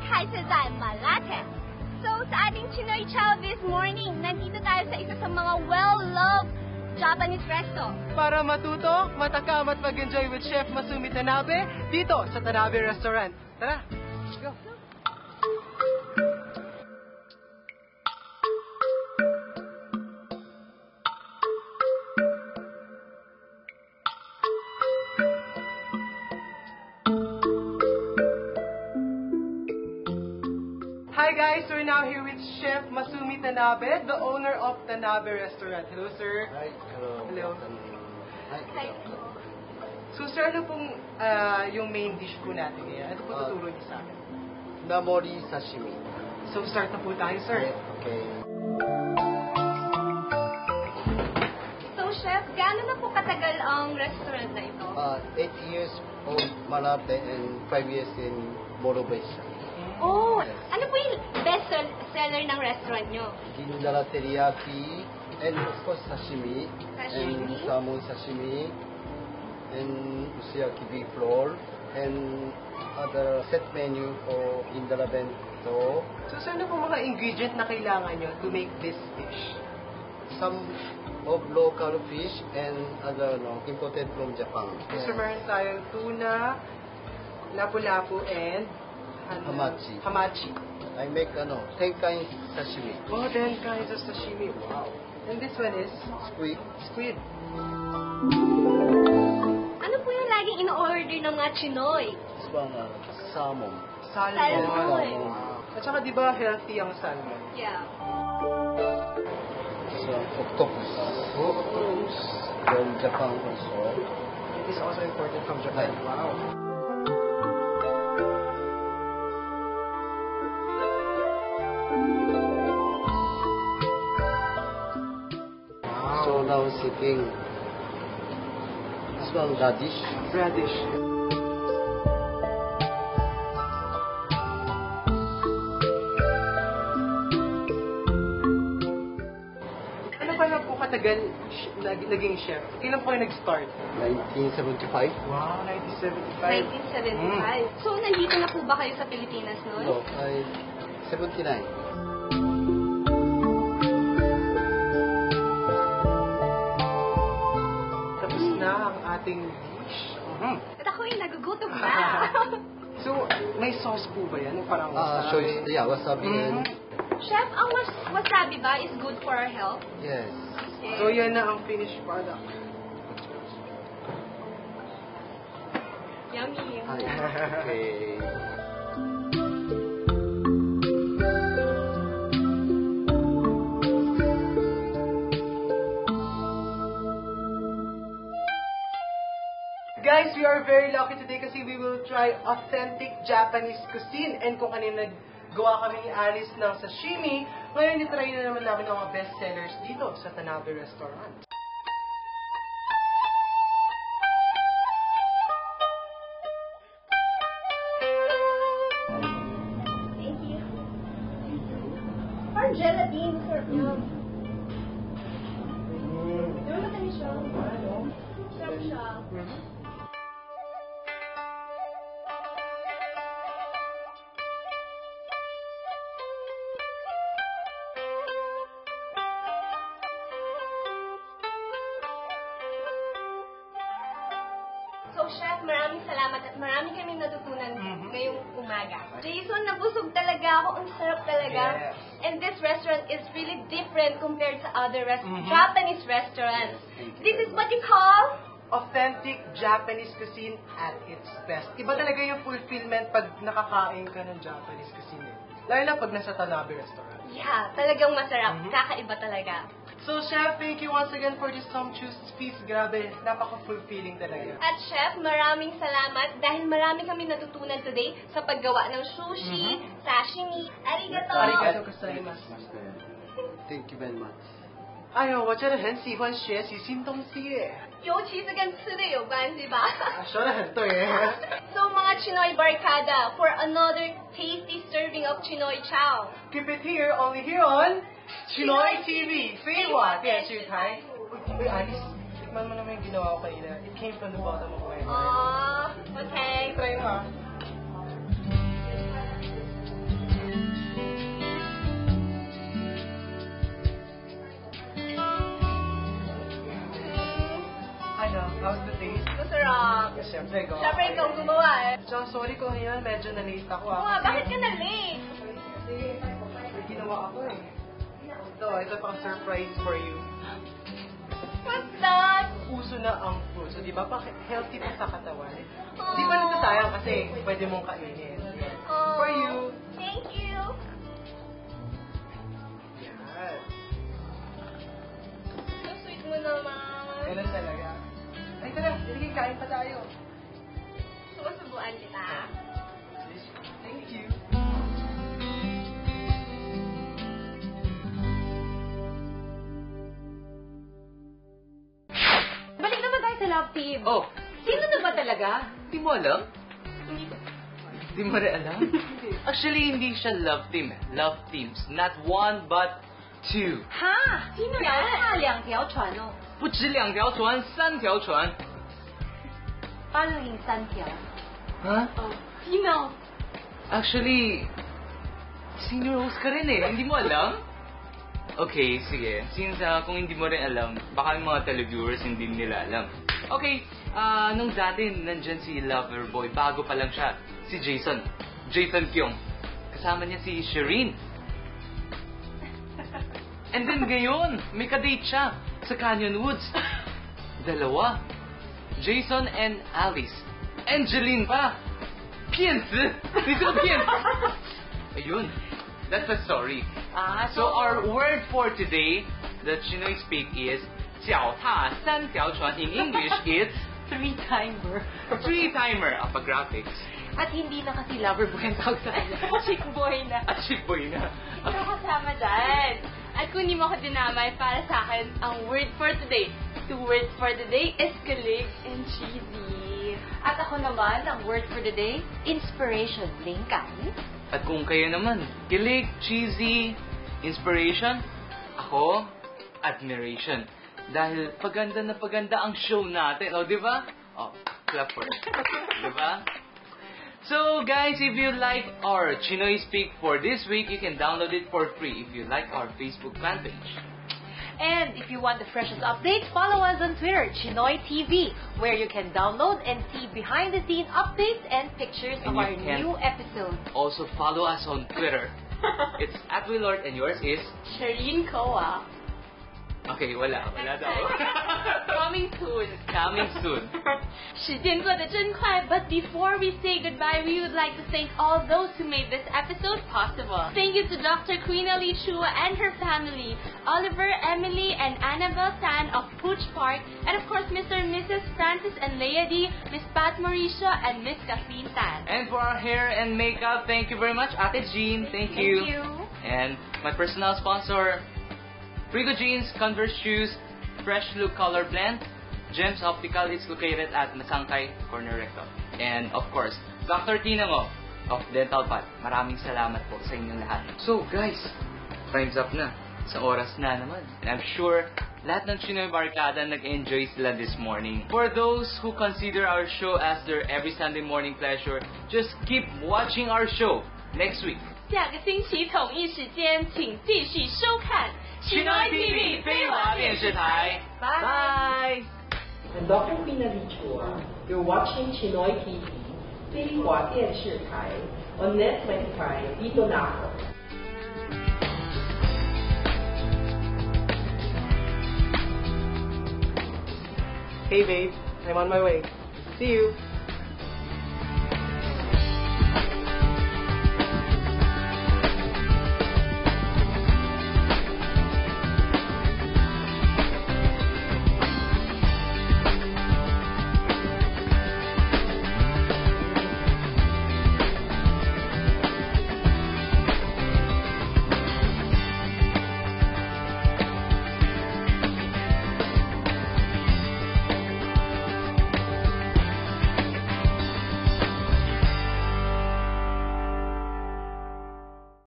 还是在 Malate. So, sa ating Chinoy Chow this morning, nandito tayo sa isa sa mga well-loved Japanese resto. Para matuto, matakam at mag-enjoy with Chef Masumi Tanabe dito sa Tanabe Restaurant. Tara, let's go! Hi guys, we're now here with Chef Masumi Tanabe, the owner of Tanabe Restaurant. Hello sir. Hi, hello. Hello. Hi. So sir, ano pong yung main dish po natin ngayon? Ano po tuturo niyo sa akin? Namori sashimi. So start na po tayo sir. Okay. So, Chef, gaano na po katagal ang restaurant na ito? 8 years old Malate and 5 years in Morobesha. Oh, ano po yung best seller ng restaurant nyo? Gindala teriyaki and of course sashimi. Sashimi? And salmon sashimi and usuyaki beef roll and other set menu for Gindala bento. So sir, ano po mga ingredient na kailangan nyo to make this dish? Some of local fish and other imported from Japan. So meron tayong tuna, lapu-lapu, and hamachi. I make 10 kinds sashimi. Oh, 10 kinds of sashimi. Wow. And this one is? Squid. Ano po yung laging ino-order ng mga Chinoy? This one, salmon. Salmon. At saka di ba healthy ang salmon? Yeah. This one, octopus. From Japan also. It is also imported from Japan. Right. Wow. So now sipping. This one, radish. Ano pa na po katagal naging chef? Kailan po kayo nag-start? 1975. Wow, 1975. 1975. So, nandito na po ba kayo sa Pilipinas noon? No, 79. Tapos na ang ating dish. At ako'y nagugutom na. So, may sauce po ba yan? Parang Shoyu, yeah, wasabi and Chef, ang wasabi ba is good for our health? yes. So, yan na ang finished product. Yummy. Hi. Okay. Guys, we are very lucky today kasi we will try authentic Japanese cuisine. And kung kanina naggawa kami ni Alice ng sashimi, ngayon itry na naman namin ang mga best sellers dito sa Tanabe Restaurant. Thank you. Parang gelatin. Sarap niya. Di ba matamis siya? Sarap siya. So, Chef, maraming salamat at marami kaming natutunan ngayong umaga. Jason, nabusog talaga ako. Ang sarap talaga. Yes. And this restaurant is really different compared to other Japanese restaurants. This is what you call? Authentic Japanese cuisine at its best. Iba talaga yung fulfillment pag nakakain ka ng Japanese cuisine. Lalo na pag nasa Tanabe Restaurant. Yeah, talagang masarap. Kakaiba talaga. So, Chef, thank you once again for this sumptuous feast. Grabe, napaka-fulfilling talaga. At Chef, maraming salamat dahil marami kami natutunan today sa paggawa ng sushi, sashimi. Arigato! Arigato gozaimasu. Thank you very much. 哎呦，我真的很喜欢学习新东西耶。尤其是跟吃的有关系吧？说得很对耶。 So mga Chinoy Barkada, for another tasty serving of Chinoy Chow. Keep it here, only here on Chinoy TV, 飞瓦电视台。Uy, Alice, tikman mo naman yung ginawa ko kanina. It came from the bottom of my heart. Aww, okay. Try mo ah. Siyempre, gawa Siyempre, ikaw gumawa eh. Tsaka sorry kung ngayon medyo na-late ako. Oo nga, bakit ka na late? Kasi may ginawa ako eh. Ito pang surprise for you. What's that? Uso na ang fruit. So, di ba, healthy pa sa katawan. Di ba natasayang kasi pwede mong kainin. Oh, For you. Thank you. Yan. So sweet mo naman. Ganun talaga. Ay, tara, sige, kain pa tayo. Susubuan kita. Thank you. Balik naman tayo sa love team. Oh, Sino na ba talaga? di mo alam? Hindi ko. Di mo rin alam? Actually, hindi siya love team. Love teams. Not one, but two. Ha? Sino Tiao yan? na liang tiao chuan oh. 不止两条船，三条船。 Paano naging san tiao? Huh? Oh, sino? Actually, senior host ka rin eh. Hindi mo alam? Okay, sige. Since kung hindi mo rin alam, baka yung mga televiewers hindi nila alam. Okay, nung dati, nandyan si Loverboy. Bago pa lang siya. Si Jason. Jason Kyung. Kasama niya si Shireen. And then ngayon, may kadate siya sa Canyon Woods. Dalawa. Jason and Alice. Angeline pa. 骗子! 你这个骗子! Ayun. That's the story. So our word for today that Chinoy speak is 脚踏三条船. In English, it's Three-timer. three-timer. Apa graphics. At hindi na kasi lover boy ang tawag sa kanya. Chick boy na. At chick boy na. Ikaw kasama dyan. At kung hindi mo ako dinamay, para sa akin, ang word for today. Two words for today is kilig and cheesy. At ako naman, ang word for the day, inspiration. Lingkan. At kung kayo naman, kilig, cheesy, inspiration, ako, admiration. Dahil paganda na paganda ang show natin. O, di ba? O, clap for it. Di ba? So, guys, if you like our Chinoy Speak for this week, you can download it for free if you like our Facebook fan page. And if you want the freshest updates, follow us on Twitter, Chinoy TV, where you can download and see behind-the-scenes updates and pictures And of you our can- new episodes. Also, follow us on Twitter. It's @Willord and yours is... Shireen Koa. Okay, wala daw. Coming soon. Coming soon. 时间过得真快, but before we say goodbye, we would like to thank all those who made this episode possible. Thank you to Dr. Queen Ali Chua and her family, Oliver, Emily, and Annabelle Tan of Pooch Park, and of course Mr. and Mrs. Francis and Leia D, Miss Pat Mauricio, and Miss Kathleen Tan. And for our hair and makeup, thank you very much, Ate Jean. Thank you. Thank you. And my personal sponsor, Frigo Jeans, Converse Shoes, Fresh Look Color Blend, Gems Optical is located at Masangkay, Corner Recto. And of course, Dr. Tinango of Dental Path. Maraming salamat po sa inyong lahat. So guys, time's up na. Sa oras na naman. And I'm sure lahat ng Chinoy Barkada nag-enjoy sila this morning. For those who consider our show as their every Sunday morning pleasure, just keep watching our show next week. 下个星期同一时间，请继续收看 Chinoy TV 飞华电视台。Bye. I'm Dr. Queen Ali Chua. You're watching Chinoy TV, 飞华电视台 on Net 25, dito na ako. Hey babe, I'm on my way. See you.